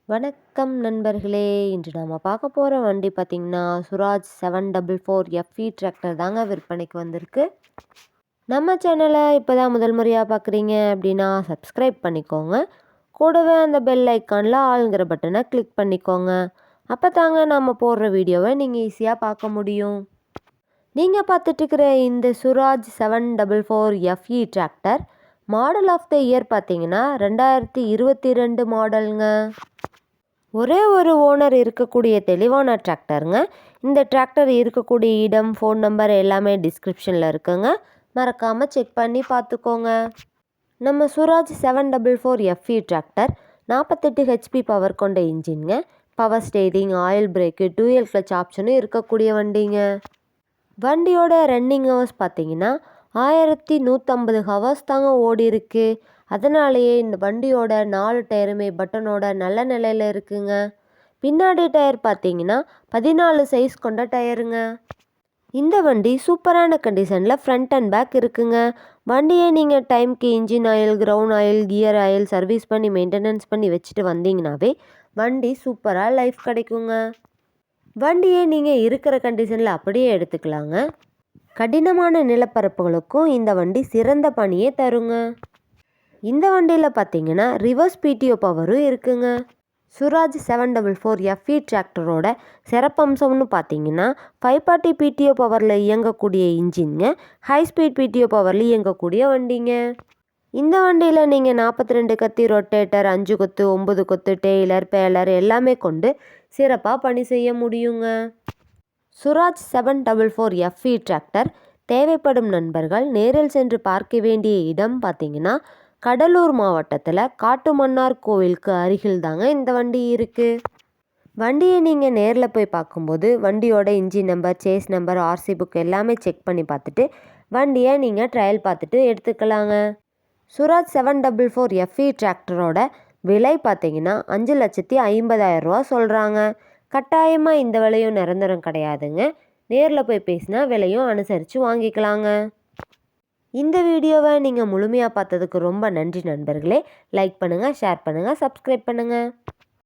வணக்கம் நண்பர்களே! இன்று நாம பார்க்க போற வண்டி பார்த்தீங்கன்னா, சுராஜ் 744 எஃப்இ டிராக்டர் தாங்க விற்பனைக்கு வந்திருக்கு. நம்ம சேனல இப்போ தான் முதல் முறையா பார்க்குறீங்க அப்படின்னா, சப்ஸ்கிரைப் பண்ணிக்கோங்க. கூடவே அந்த பெல் ஐக்கான்ல ஆல்ங்கிற பட்டனை கிளிக் பண்ணிக்கோங்க. அப்போ தாங்க நாம போடுற வீடியோவை நீங்கள் ஈஸியாக பார்க்க முடியும். நீங்கள் பார்த்துட்ருக்கிற இந்த Swaraj 744 FE tractor model of the year பார்த்தீங்கன்னா 2022 மாடலுங்க. ஒரே ஒரு ஓனர் இருக்கக்கூடிய தெளிவான டிராக்டருங்க. இந்த டிராக்டர் இருக்கக்கூடிய இடம், ஃபோன் நம்பர் எல்லாமே டிஸ்கிரிப்ஷனில் இருக்குங்க. மறக்காமல் செக் பண்ணி பார்த்துக்கோங்க. நம்ம Swaraj 744 FE tractor 48 HP power கொண்ட இன்ஜின்ங்க. Power steering, oil brake, dual clutch ஆப்ஷனும் இருக்கக்கூடிய வண்டிங்க. வண்டியோட ரன்னிங் ஹவர்ஸ் பார்த்தீங்கன்னா 1150 ஹவர்ஸ் தாங்க ஓடி இருக்கு. அதனாலேயே இந்த வண்டியோட 4 டயருமே பட்டனோட நல்ல நிலையில் இருக்குங்க. பின்னாடி டயர் பார்த்தீங்கன்னா 14 சைஸ் கொண்ட டயருங்க. இந்த வண்டி சூப்பரான கண்டிஷனில் ஃப்ரண்ட் அண்ட் பேக் இருக்குங்க. வண்டியை நீங்கள் டைம்க்கு engine oil, ground oil, gear oil service பண்ணி மெயின்டெனன்ஸ் பண்ணி வச்சுட்டு வந்தீங்கன்னாவே வண்டி சூப்பராக லைஃப் கிடைக்குங்க. வண்டியை நீங்கள் இருக்கிற கண்டிஷனில் அப்படியே எடுத்துக்கலாங்க. கடினமான நிலப்பரப்புகளுக்கும் இந்த வண்டி சிறந்த பணியை தருங்க. இந்த வண்டியில் பார்த்தீங்கன்னா ரிவர்ஸ் பிடிஓ பவரும் இருக்குங்க. சுராஜ் 744 எஃப்இ டிராக்டரோட சிறப்பம்சம்னு பார்த்தீங்கன்னா 540 பிடிஓ பவரில் இயங்கக்கூடிய இன்ஜின்ங்க. ஹை ஸ்பீட் பிடிஓ பவரில் இயங்கக்கூடிய வண்டிங்க. இந்த வண்டியில் நீங்கள் 42 கத்தி ரொட்டேட்டர், 5 கொத்து, 9 கொத்து, டெய்லர், பேலர் எல்லாமே கொண்டு சிறப்பாக பணி செய்ய முடியுங்க. சுராஜ் 744 எஃப்இ டிராக்டர் தேவைப்படும் நண்பர்கள் நேரில் சென்று பார்க்க வேண்டிய இடம் பார்த்தீங்கன்னா கடலூர் மாவட்டத்தில் காட்டுமன்னார் கோவிலுக்கு அருகில் தாங்க இந்த வண்டி இருக்குது. வண்டியை நீங்கள் நேரில் போய் பார்க்கும்போது வண்டியோட engine number, chassis number, RC book எல்லாமே செக் பண்ணி பார்த்துட்டு வண்டியை நீங்கள் ட்ரையல் பார்த்துட்டு எடுத்துக்கலாங்க. சுராஜ் 744 எஃப்இ டிராக்டரோட விலை பார்த்தீங்கன்னா 5,50,000 ரூபா சொல்கிறாங்க. கட்டாயமாக இந்த விலையும் நிரந்தரம் கிடையாதுங்க. நேரில் போய் பேசினா விலையும் அனுசரித்து வாங்கிக்கலாங்க. இந்த வீடியோவை நீங்கள் முழுமையாக பார்த்ததுக்கு ரொம்ப நன்றி நண்பர்களே. லைக் பண்ணுங்கள், ஷேர் பண்ணுங்கள், சப்ஸ்கிரைப் பண்ணுங்கள்.